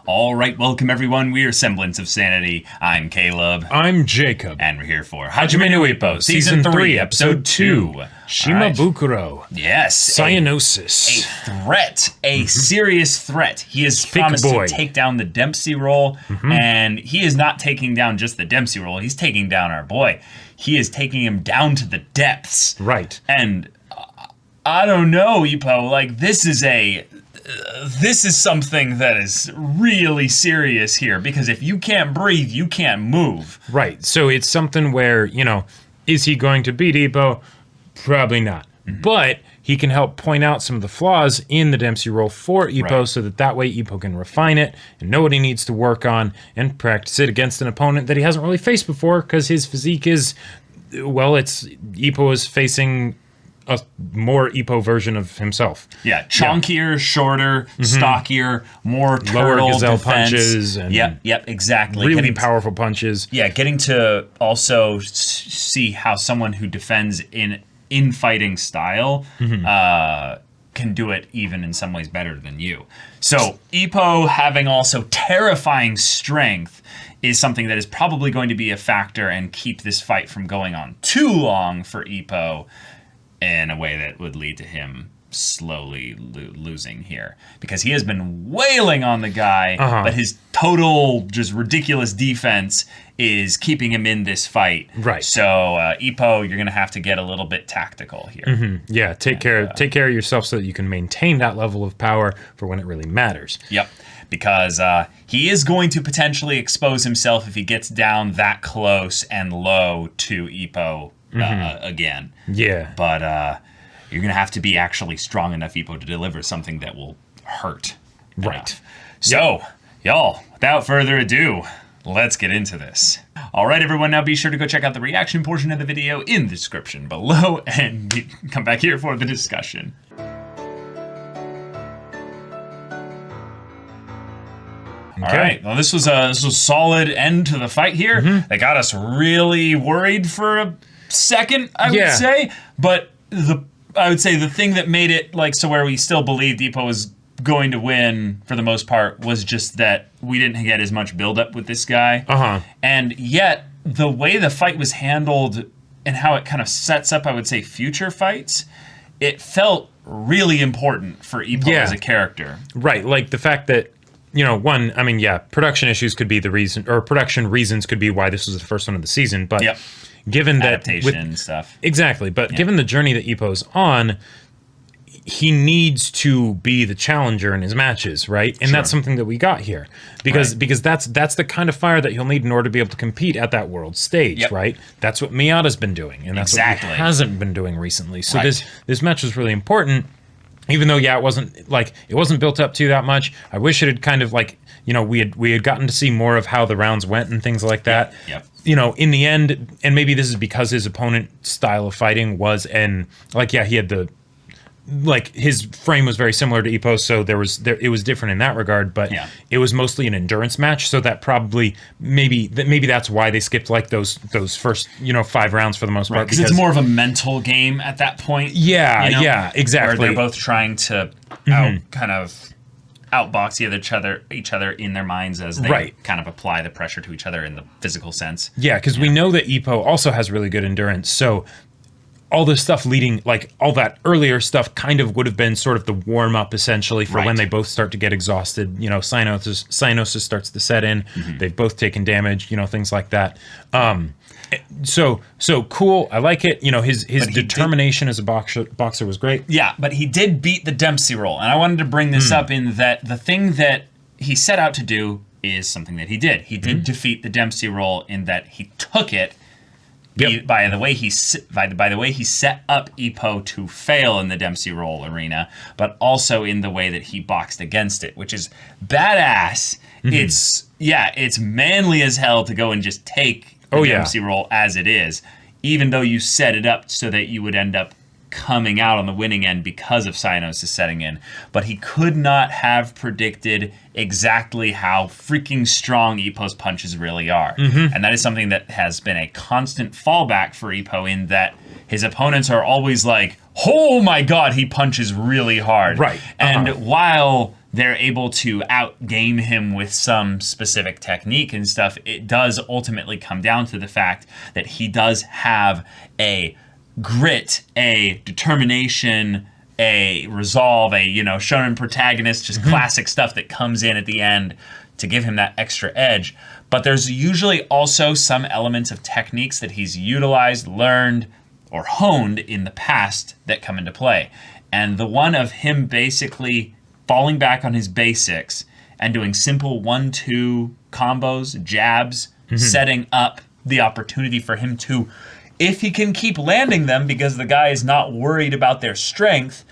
All right, welcome everyone. We are Semblance of Sanity. I'm Caleb. I'm Jacob. And we're here for Hajime no Ippo, Season 3, Episode 2. Shimabukuro. Right. Yes. Cyanosis. A threat. A serious threat. He has promised to take down the Dempsey roll, and he is not taking down just the Dempsey roll. He's taking down our boy. He is taking him down to the depths. Right. And I don't know, Ippo, like this is something that is really serious here, because if you can't breathe, you can't move. Right. So it's something where, is he going to beat Ippo? Probably not. But he can help point out some of the flaws in the Dempsey roll for Ippo, so that way Ippo can refine it and know what he needs to work on and practice it against an opponent that he hasn't really faced before, because his physique is, Ippo is facing a more Ippo version of himself. Yeah, chonkier, shorter, stockier, more lower gazelle defense. Punches. And yep, exactly. Really powerful punches. Yeah, getting to also see how someone who defends in fighting style can do it even in some ways better than you. So Ippo having also terrifying strength is something that is probably going to be a factor and keep this fight from going on too long for Ippo, in a way that would lead to him slowly losing here. Because he has been wailing on the guy, but his total just ridiculous defense is keeping him in this fight. Right. So, Ippo, you're going to have to get a little bit tactical here. Yeah, take care of yourself so that you can maintain that level of power for when it really matters. Yep. Because he is going to potentially expose himself if he gets down that close and low to Ippo again. Yeah. But you're going to have to be actually strong enough, Ippo, to deliver something that will hurt. Right. Enough. So, y'all, without further ado, let's get into this. All right, everyone, now be sure to go check out the reaction portion of the video in the description below, and come back here for the discussion. Okay. All right. Well, this was a solid end to the fight here. They got us really worried for a second, I would say. But I would say the thing that made it so where we still believed Ippo was going to win for the most part was just that we didn't get as much buildup with this guy. And yet the way the fight was handled and how it kind of sets up, I would say, future fights, it felt really important for Ippo as a character. Right. Like the fact that, production issues could be the reason, or production reasons could be why this was the first one of the season. But given that adaptation stuff. Exactly. But given the journey that Ippo's on, he needs to be the challenger in his matches, right? And that's something that we got here. Because that's the kind of fire that he'll need in order to be able to compete at that world stage, right? That's what Miata's been doing, and that's what he hasn't been doing recently. So this match was really important. Even though, it wasn't built up to that much. I wish it had kind of we had gotten to see more of how the rounds went and things like that. In the end, and maybe this is because his opponent's style of fighting was, he had the, his frame was very similar to Ippo, so it was different in that regard, but it was mostly an endurance match, so that probably, maybe that's why they skipped those first, 5 rounds for the most part. Because it's more of a mental game at that point. Yeah, exactly. Where they're both trying to outbox each other in their minds as they kind of apply the pressure to each other in the physical sense. Yeah, because we know that Ippo also has really good endurance, so all this stuff leading, all that earlier stuff kind of would have been sort of the warm-up, essentially, for when they both start to get exhausted. Cyanosis starts to set in. They've both taken damage, things like that. So cool. I like it. His determination as a boxer was great. Yeah, but he did beat the Dempsey roll. And I wanted to bring this up in that the thing that he set out to do is something that he did. He did defeat the Dempsey roll in that he took it by the way he set up Ippo to fail in the Dempsey roll arena, but also in the way that he boxed against it, which is badass. It's manly as hell to go and just take the Dempsey roll as it is, even though you set it up so that you would end up coming out on the winning end because of cyanosis setting in. But he could not have predicted exactly how freaking strong Ippo's punches really are. And that is something that has been a constant fallback for Ippo, in that his opponents are always like, oh my god, he punches really hard. Right. And while they're able to outgame him with some specific technique and stuff, it does ultimately come down to the fact that he does have a grit, a determination, a resolve, a, shonen protagonist, just classic stuff that comes in at the end to give him that extra edge. But there's usually also some elements of techniques that he's utilized, learned, or honed in the past that come into play. And the one of him basically falling back on his basics and doing simple 1-2 combos, jabs, setting up the opportunity for him to, if he can keep landing them because the guy is not worried about their strength,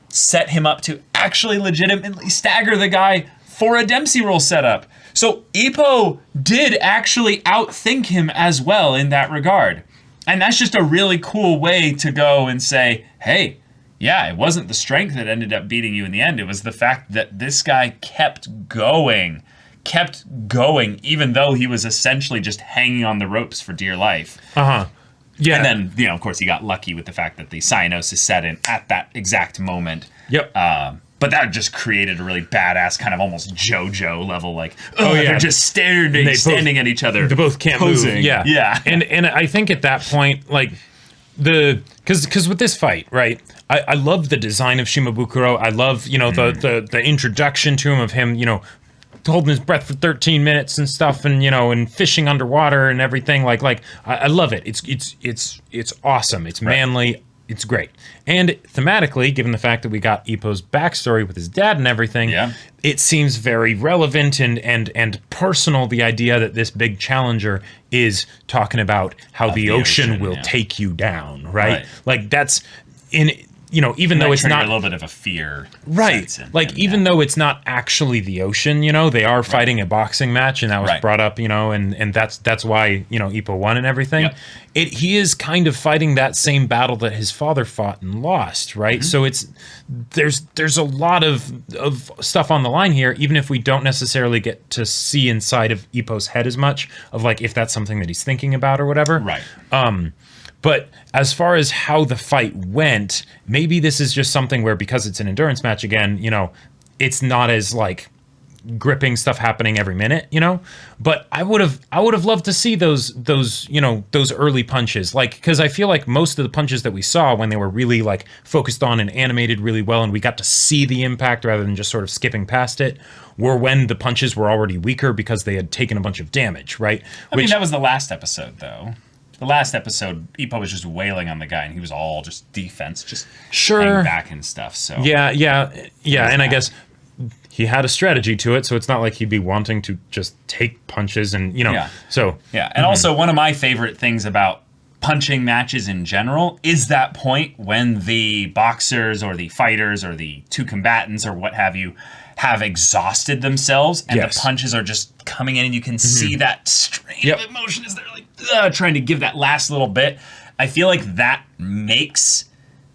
set him up to actually legitimately stagger the guy for a Dempsey roll setup. So Ippo did actually outthink him as well in that regard. And that's just a really cool way to go and say, hey, yeah, it wasn't the strength that ended up beating you in the end. It was the fact that this guy kept going, even though he was essentially just hanging on the ropes for dear life. Yeah. And then, of course, he got lucky with the fact that the cyanosis set in at that exact moment. Yep. But that just created a really badass kind of almost JoJo level, like, they're just standing at each other. They both can't posing. move. Yeah. Yeah. And I think at that point, like, because with this fight, right, I love the design of Shimabukuro. I love, the introduction to him of him, holding his breath for 13 minutes and stuff, and and fishing underwater and everything. Like I love it. It's awesome. It's manly. Right. It's great. And thematically, given the fact that we got Ippo's backstory with his dad and everything, it seems very relevant and personal, the idea that this big challenger is talking about how the ocean will take you down, right? Like that's even though it's not a little bit of a fear, right? Like even though it's not actually the ocean, they are fighting a boxing match, and that was brought up, and that's why Ippo won and everything. Yep. He is kind of fighting that same battle that his father fought and lost, right? So there's a lot of stuff on the line here, even if we don't necessarily get to see inside of Ippo's head as much of like if that's something that he's thinking about or whatever, right? But as far as how the fight went, maybe this is just something where, because it's an endurance match again, it's not as like gripping stuff happening every minute, But I would have loved to see those early punches, like, because I feel like most of the punches that we saw when they were really like focused on and animated really well, and we got to see the impact rather than just sort of skipping past it, were when the punches were already weaker because they had taken a bunch of damage, right? I mean, that was the last episode, though. The last episode, Ippo was just wailing on the guy, and he was all just defense, just hanging back and stuff. So yeah, and I guess he had a strategy to it, so it's not like he'd be wanting to just take punches and So and also one of my favorite things about punching matches in general is that point when the boxers or the fighters or the two combatants or what have you have exhausted themselves, and the punches are just coming in, and you can see that strain of emotion as they're like trying to give that last little bit. I feel like that makes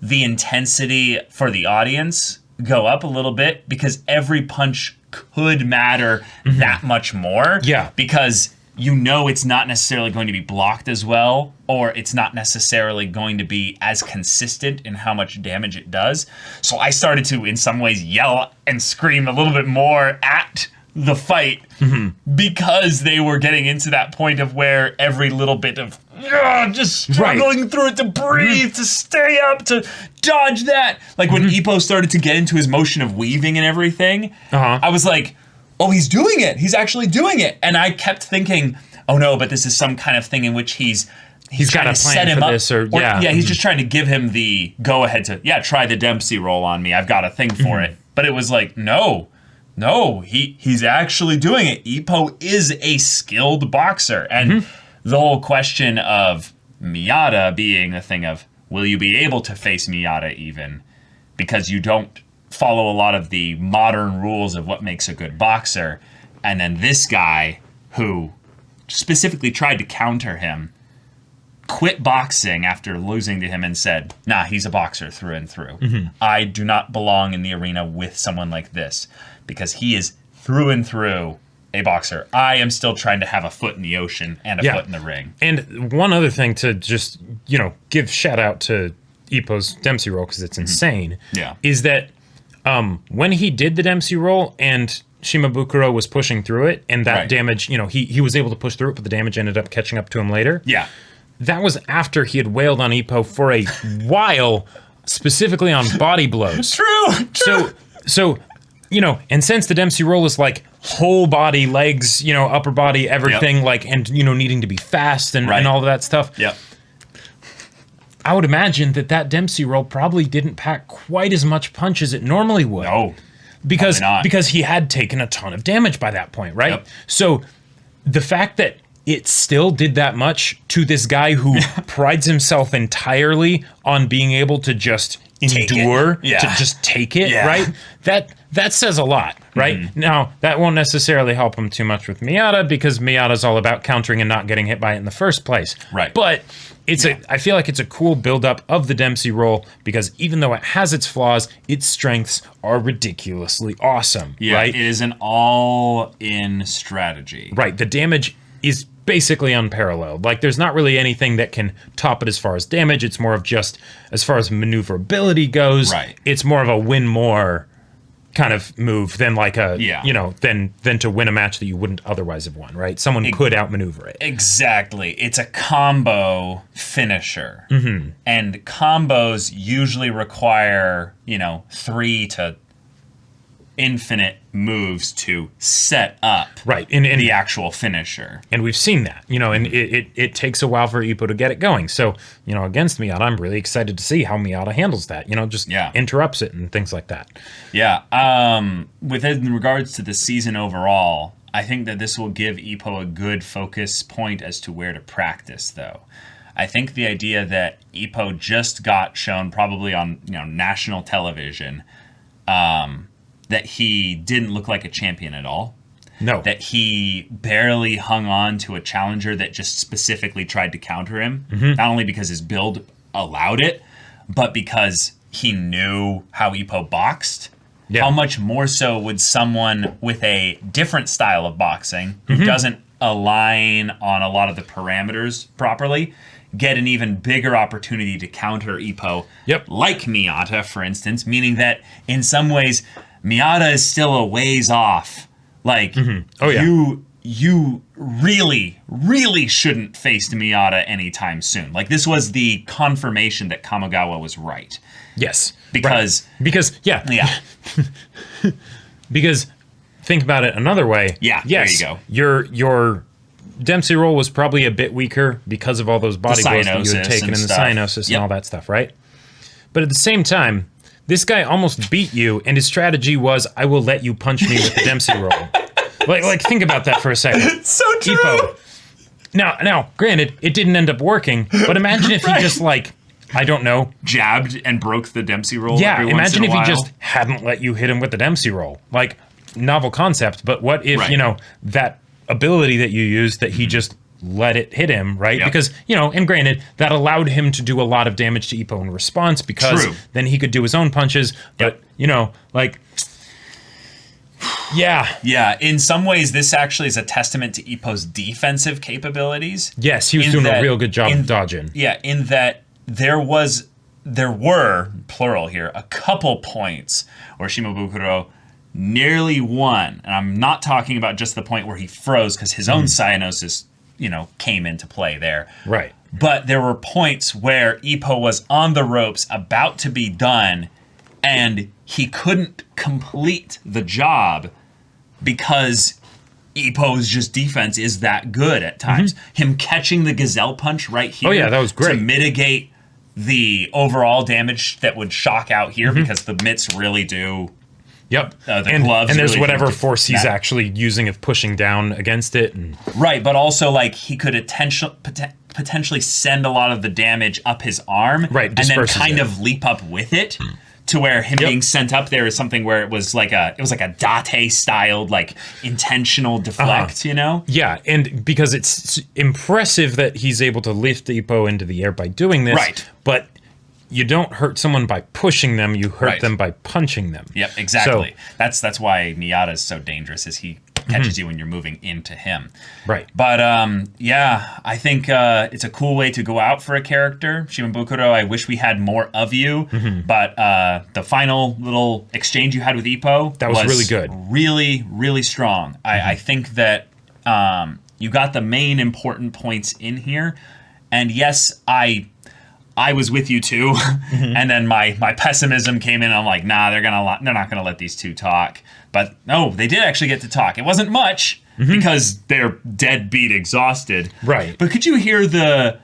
the intensity for the audience go up a little bit, because every punch could matter that much more. Yeah. Because it's not necessarily going to be blocked as well, or it's not necessarily going to be as consistent in how much damage it does. So I started to, in some ways, yell and scream a little bit more at the fight because they were getting into that point of where every little bit of just struggling through it to breathe, to stay up, to dodge that. Like when Ippo started to get into his motion of weaving and everything, I was like, oh, he's doing it. He's actually doing it. And I kept thinking, oh no, but this is some kind of thing in which he's got a plan set him for up, this, or he's just trying to give him the go ahead to try the Dempsey roll on me. I've got a thing for it. But it was like, no, he's actually doing it. Ippo is a skilled boxer, and the whole question of Miyata being the thing of, will you be able to face Miyata even, because you don't follow a lot of the modern rules of what makes a good boxer, and then this guy who specifically tried to counter him quit boxing after losing to him and said, nah, he's a boxer through and through. I do not belong in the arena with someone like this, because he is through and through a boxer. I am still trying to have a foot in the ocean and a foot in the ring. And one other thing to just, give shout out to Ippo's Dempsey roll, because it's insane, is that when he did the Dempsey roll and Shimabukuro was pushing through it, and that damage, he was able to push through it, but the damage ended up catching up to him later. Yeah. That was after he had wailed on Ippo for a while, specifically on body blows. True. So, and since the Dempsey roll is like whole body, legs, upper body, everything, and needing to be fast and all of that stuff. Yep. I would imagine that Dempsey roll probably didn't pack quite as much punch as it normally would. No. Because he had taken a ton of damage by that point, right? Yep. So the fact that it still did that much to this guy who prides himself entirely on being able to just endure, to just take it, right? That says a lot, right? Mm-hmm. Now, that won't necessarily help him too much with Miyata, because Miyata's all about countering and not getting hit by it in the first place. Right. But I feel like it's a cool build-up of the Dempsey roll, because even though it has its flaws, its strengths are ridiculously awesome, right? It is an all-in strategy. Right. The damage is basically unparalleled. Like, there's not really anything that can top it as far as damage. It's more of just, as far as maneuverability goes, it's more of a win more kind of move than like a, than to win a match that you wouldn't otherwise have won, right? Someone could outmaneuver it. Exactly. It's a combo finisher. Mm-hmm. And combos usually require, 3 to infinite moves to set up in the actual finisher. And we've seen that, and it takes a while for Ippo to get it going. So, against Miyata, I'm really excited to see how Miyata handles that, just interrupts it and things like that. Yeah. In regards to the season overall, I think that this will give Ippo a good focus point as to where to practice, though. I think the idea that Ippo just got shown probably on, national television, that he didn't look like a champion at all. No. That he barely hung on to a challenger that just specifically tried to counter him. Mm-hmm. Not only because his build allowed it, but because he knew how Ippo boxed. Yeah. How much more so would someone with a different style of boxing, who doesn't align on a lot of the parameters properly, get an even bigger opportunity to counter Ippo, like Miyata, for instance, meaning that in some ways, Miyata is still a ways off. Like, you really, really shouldn't face Miyata anytime soon. Like, this was the confirmation that Kamigawa was right. Yes. Because, because think about it another way. Yeah, yes, there you go. Your Dempsey roll was probably a bit weaker because of all those body blows that you had taken and the cyanosis and all that stuff, right? But at the same time, this guy almost beat you, and his strategy was, I will let you punch me with the Dempsey roll. Like think about that for a second. It's so true. Ippo. Now, granted, it didn't end up working, but imagine if he just, I don't know, jabbed and broke the Dempsey roll. Yeah, every imagine once in a if he while. just hadn't let you hit him with the Dempsey roll. Like, novel concept, but what if, that ability that you used, that he just let it hit him, right? Yep. Because, and granted, that allowed him to do a lot of damage to Ippo in response, because then he could do his own punches, but, Yeah, in some ways, this actually is a testament to Ippo's defensive capabilities. Yes, he was doing a real good job of dodging. Yeah, in that there were, plural here, a couple points where Shimabukuro nearly won. And I'm not talking about just the point where he froze, because his own cyanosis came into play there. Right. But there were points where Ippo was on the ropes, about to be done, and he couldn't complete the job because Ippo's just defense is that good at times. Him catching the gazelle punch right here that was great. To mitigate the overall damage that would shock out here, because the mitts really do. Yep. The gloves. And there's really whatever force he's actually using of pushing down against it. Right, but also he could potentially send a lot of the damage up his arm, and then kind of leap up with it, to where him being sent up there is something where it was like a Date styled, intentional deflect, Yeah, and because it's impressive that he's able to lift Ippo into the air by doing this. Right. But you don't hurt someone by pushing them, you hurt them by punching them. Yep, exactly. So, that's why Miyata is so dangerous, is he catches you when you're moving into him. Right. But yeah, I think it's a cool way to go out for a character. Shimabukuro, I wish we had more of you, but the final little exchange you had with Ippo That was really good. Really, really strong. I think that you got the main important points in here. And yes, I was with you too. And then my pessimism came in. I'm like, nah, they're not gonna let these two talk. But no, they did actually get to talk. It wasn't much because they're deadbeat exhausted. Right. But could you hear the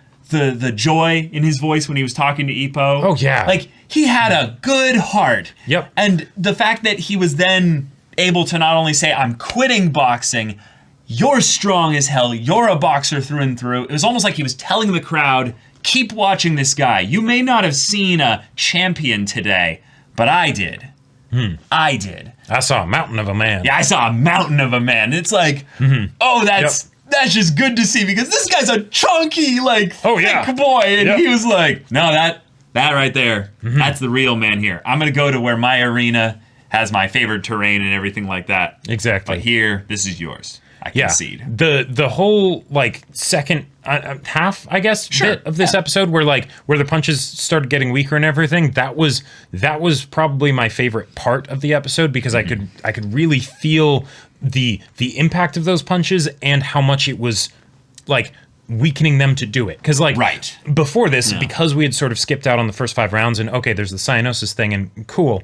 joy in his voice when he was talking to Ippo? Oh, yeah. Like, he had a good heart. Yep. And the fact that he was then able to not only say, I'm quitting boxing, you're strong as hell, you're a boxer through and through. It was almost like he was telling the crowd, keep watching this guy. You may not have seen a champion today, but I did. I did. I saw a mountain of a man. Yeah, I saw a mountain of a man. It's like, oh, that's just good to see because this guy's a chunky, like, thick boy. And he was like, no, that right there, that's the real man here. I'm going to go to where my arena has my favorite terrain and everything like that. Exactly. But here, this is yours. I concede. The whole like second half, I guess, bit of this episode where the punches started getting weaker and everything, that was probably my favorite part of the episode because I could really feel the impact of those punches and how much it was like weakening them to do it. Because like before this, because we had sort of skipped out on the first 5 rounds and okay, there's the cyanosis thing and cool,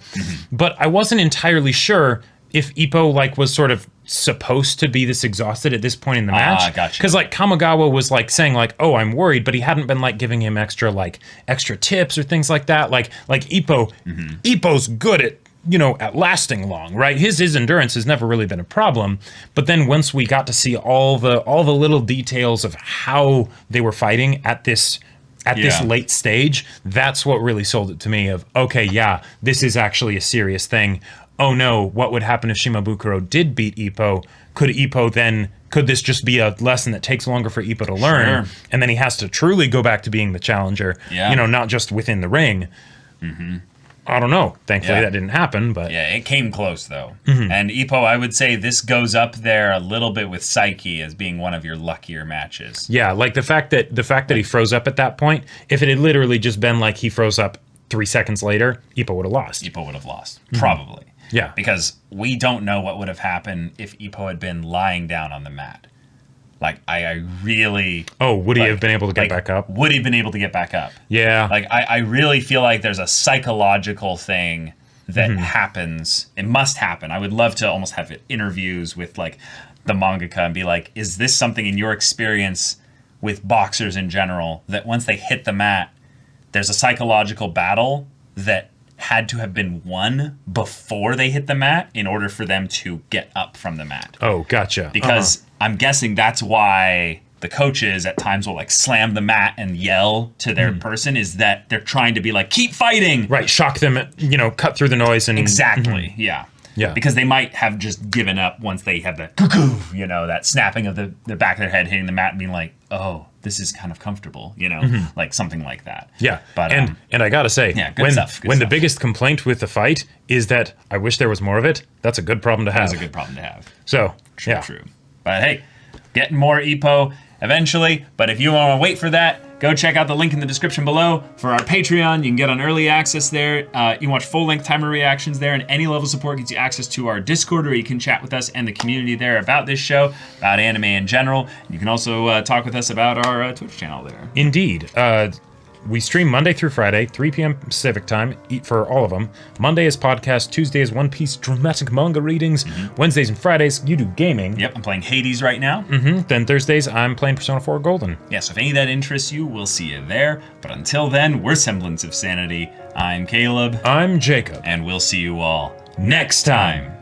but I wasn't entirely sure if Ippo like was sort of supposed to be this exhausted at this point in the match. Gotcha. Because like Kamigawa was like saying like, oh, I'm worried, but he hadn't been like giving him extra tips or things like that. Like Ippo, Ippo's good at, at lasting long, right? His endurance has never really been a problem. But then once we got to see all the little details of how they were fighting at this late stage, that's what really sold it to me of, okay, yeah, this is actually a serious thing. Oh no, what would happen if Shimabukuro did beat Ippo? Could this just be a lesson that takes longer for Ippo to learn? Sure. And then he has to truly go back to being the challenger, not just within the ring. I don't know. Thankfully that didn't happen, but... Yeah, it came close though. And Ippo, I would say this goes up there a little bit with Psyche as being one of your luckier matches. Yeah, like the fact that he froze up at that point, if it had literally just been like he froze up 3 seconds later, Ippo would have lost. Ippo would have lost, probably. Yeah. Because we don't know what would have happened if Ippo had been lying down on the mat. Like, I really... Oh, would he have been able to get back up? Would he have been able to get back up? Yeah. Like, I really feel like there's a psychological thing that happens. It must happen. I would love to almost have interviews with, like, the mangaka and be like, is this something in your experience with boxers in general that once they hit the mat, there's a psychological battle that had to have been won before they hit the mat in order for them to get up from the mat. Oh, gotcha. Because I'm guessing that's why the coaches at times will like slam the mat and yell to their person, is that they're trying to be like, keep fighting. Right, shock them, cut through the noise. And Exactly, yeah. Because they might have just given up once they have the cuckoo, that snapping of the back of their head hitting the mat and being like, oh, this is kind of comfortable, like something like that. Yeah, but and I gotta say, good stuff. The biggest complaint with the fight is that I wish there was more of it, that's a good problem to have. That's a good problem to have. So, True. But hey, getting more Ippo eventually. But if you want to wait for that, go check out the link in the description below for our Patreon. You can get on early access there. You can watch full-length timer reactions there, and any level support gets you access to our Discord, where you can chat with us and the community there about this show, about anime in general. You can also talk with us about our Twitch channel there. Indeed. We stream Monday through Friday, 3 p.m. Pacific time, for all of them. Monday is podcast, Tuesday is One Piece dramatic manga readings, Wednesdays and Fridays, you do gaming. Yep, I'm playing Hades right now. Then Thursdays, I'm playing Persona 4 Golden. Yeah, so if any of that interests you, we'll see you there. But until then, we're Semblance of Sanity. I'm Caleb. I'm Jacob. And we'll see you all next time.